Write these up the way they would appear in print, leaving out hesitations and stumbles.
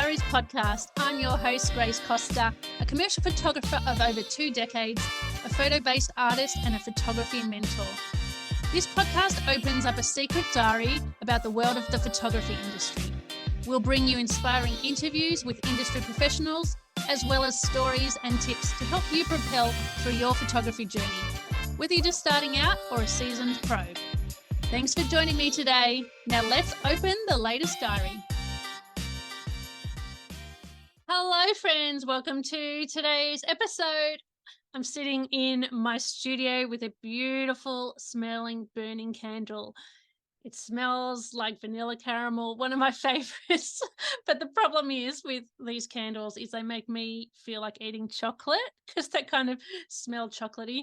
Diaries podcast. I'm your host, Grace Costa, a commercial photographer of over 2 decades, a photo-based artist, and a photography mentor. This podcast opens up a secret diary about the world of the photography industry. We'll bring you inspiring interviews with industry professionals, as well as stories and tips to help you propel through your photography journey, whether you're just starting out or a seasoned pro. Thanks for joining me today. Now let's open the latest diary. Hello friends, welcome to today's episode. I'm sitting in my studio with a beautiful smelling burning candle. It smells like vanilla caramel, one of my favorites. But the problem is with these candles is they make me feel like eating chocolate because they kind of smell chocolatey.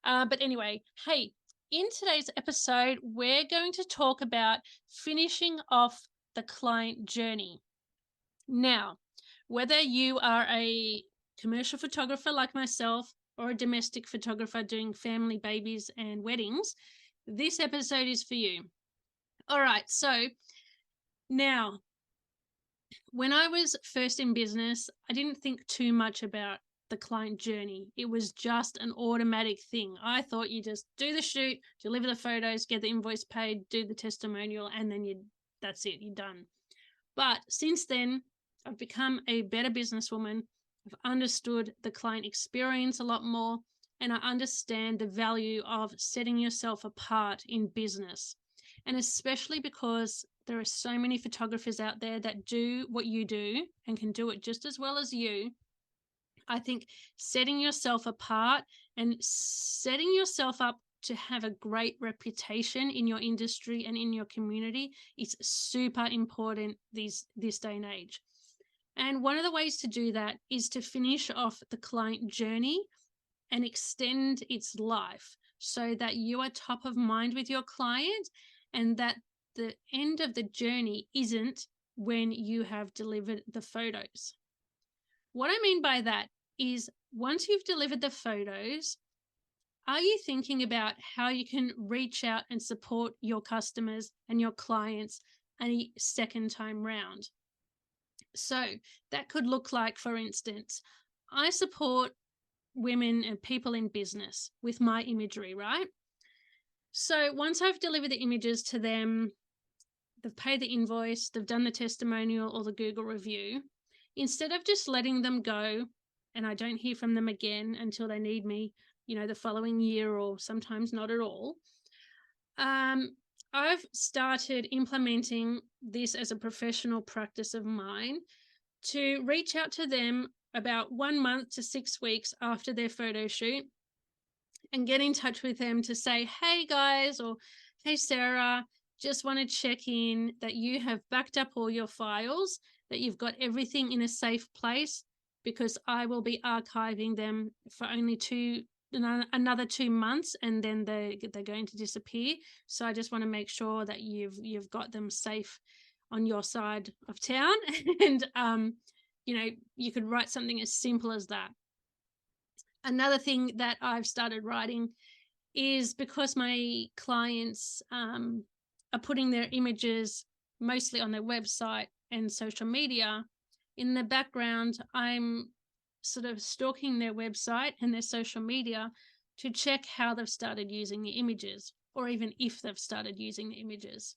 But anyway, hey, in today's episode, we're going to talk about finishing off the client journey. Now, whether you are a commercial photographer like myself or a domestic photographer doing family, babies, and weddings, this episode is for you. All right, so now, when I was first in business, I didn't think too much about the client journey. It was just an automatic thing. I thought you just do the shoot, deliver the photos, get the invoice paid, do the testimonial, and then that's it, you're done. But since then, I've become a better businesswoman. I've understood the client experience a lot more, and I understand the value of setting yourself apart in business. And especially because there are so many photographers out there that do what you do and can do it just as well as you. I think setting yourself apart and setting yourself up to have a great reputation in your industry and in your community is super important this day and age. And one of the ways to do that is to finish off the client journey and extend its life so that you are top of mind with your client and that the end of the journey isn't when you have delivered the photos. What I mean by that is once you've delivered the photos, are you thinking about how you can reach out and support your customers and your clients a second time round? So that could look like, for instance, I support women and people in business with my imagery, right? So once I've delivered the images to them, they've paid the invoice, they've done the testimonial or the Google review, instead of just letting them go and I don't hear from them again until they need me, the following year or sometimes not at all, I've started implementing this as a professional practice of mine to reach out to them about 1 month to 6 weeks after their photo shoot and get in touch with them to say, hey guys, or hey Sarah, just want to check in that you have backed up all your files, that you've got everything in a safe place, because I will be archiving them for only another 2 months, and then they're going to disappear. So I just want to make sure that you've got them safe on your side of town. And you could write something as simple as that. Another thing that I've started writing is, because my clients are putting their images mostly on their website and social media, in the background, I'm sort of stalking their website and their social media to check how they've started using the images, or even if they've started using the images.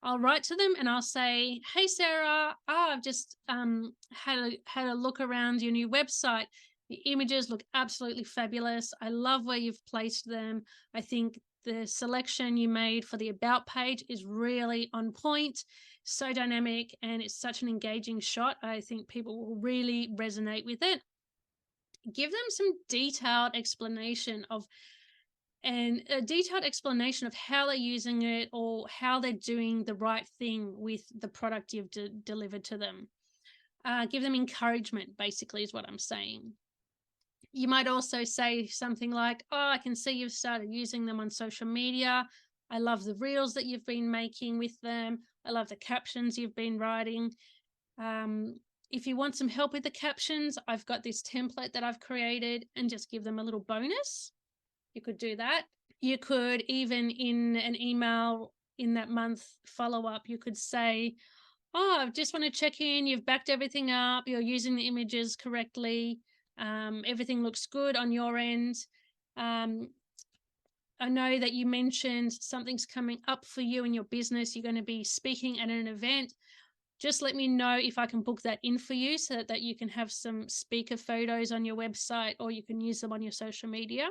I'll write to them and I'll say, hey, Sarah, I've just had a look around your new website. The images look absolutely fabulous. I love where you've placed them. I think the selection you made for the About page is really on point, so dynamic, and it's such an engaging shot. I think people will really resonate with it. Give them some detailed explanation of how they're using it or how they're doing the right thing with the product you've delivered to them. Give them encouragement, basically, is what I'm saying. You might also say something like, oh, I can see you've started using them on social media. I love the reels that you've been making with them. I love the captions you've been writing. If you want some help with the captions, I've got this template that I've created, and just give them a little bonus. You could do that. You could even, in an email in that month follow-up, you could say, Oh, I just want to check in. You've backed everything up. You're using the images correctly. Everything looks good on your end. Um, I know that you mentioned something's coming up for you in your business. You're going to be speaking at an event. Just let me know if I can book that in for you so that you can have some speaker photos on your website or you can use them on your social media.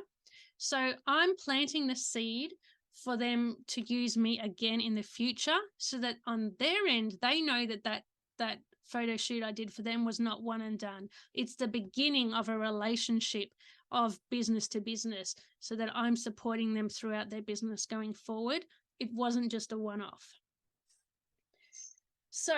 So I'm planting the seed for them to use me again in the future so that on their end, they know that photo shoot I did for them was not one and done. It's the beginning of a relationship of business to business so that I'm supporting them throughout their business going forward. It wasn't just a one-off. So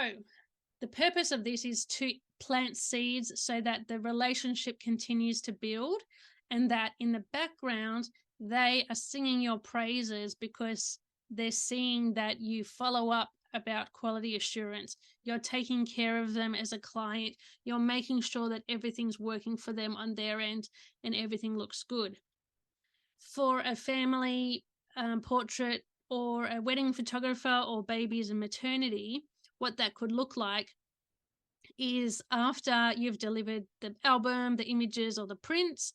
the purpose of this is to plant seeds so that the relationship continues to build and that in the background, they are singing your praises because they're seeing that you follow up about quality assurance. You're taking care of them as a client. You're making sure that everything's working for them on their end and everything looks good. For a family portrait or a wedding photographer or babies and maternity, what that could look like is after you've delivered the album, the images or the prints,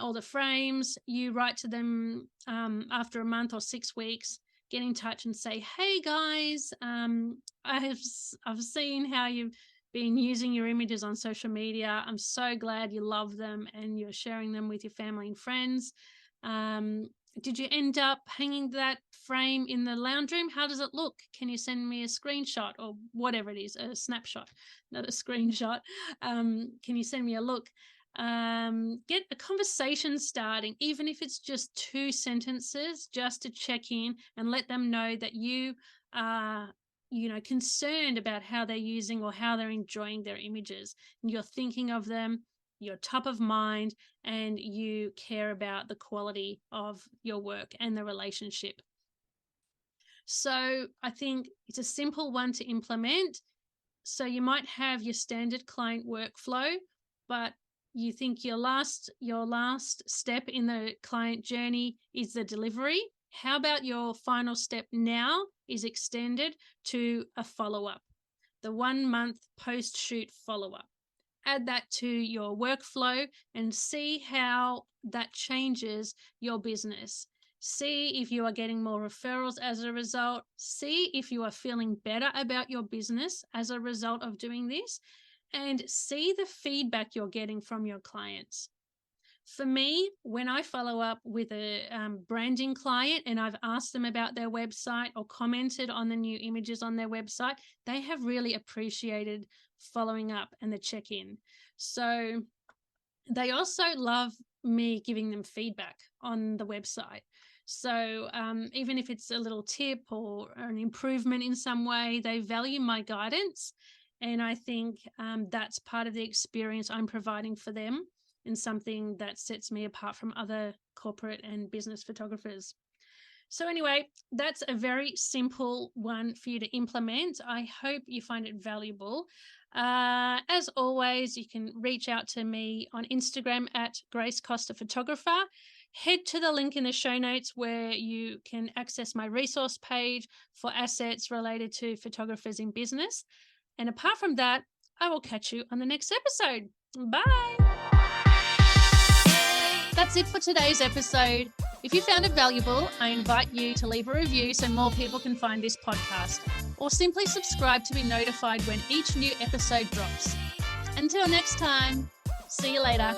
or the frames, you write to them after a month or 6 weeks, get in touch and say, hey guys, I've seen how you've been using your images on social media. I'm so glad you love them and you're sharing them with your family and friends. Did you end up hanging that frame in the lounge room? How does it look? Can you send me a screenshot or whatever it is, a snapshot, not a screenshot? Can you send me a look? Get a conversation starting, even if it's just 2 sentences, just to check in and let them know that you are, concerned about how they're using or how they're enjoying their images. And you're thinking of them, you're top of mind, and you care about the quality of your work and the relationship. So I think it's a simple one to implement. So you might have your standard client workflow, but you think your last step in the client journey is the delivery. How about your final step now is extended to a follow-up, the 1 month post-shoot follow-up. Add that to your workflow and see how that changes your business. See if you are getting more referrals as a result. See if you are feeling better about your business as a result of doing this, and see the feedback you're getting from your clients. For me, when I follow up with a branding client and I've asked them about their website or commented on the new images on their website, they have really appreciated following up and the check-in. So they also love me giving them feedback on the website. So even if it's a little tip or an improvement in some way, they value my guidance. And I think that's part of the experience I'm providing for them and something that sets me apart from other corporate and business photographers. So anyway, that's a very simple one for you to implement. I hope you find it valuable. As always, you can reach out to me on Instagram at Grace Costa Photographer. Head to the link in the show notes where you can access my resource page for assets related to photographers in business. And apart from that, I will catch you on the next episode. Bye. That's it for today's episode. If you found it valuable, I invite you to leave a review so more people can find this podcast, or simply subscribe to be notified when each new episode drops. Until next time, see you later.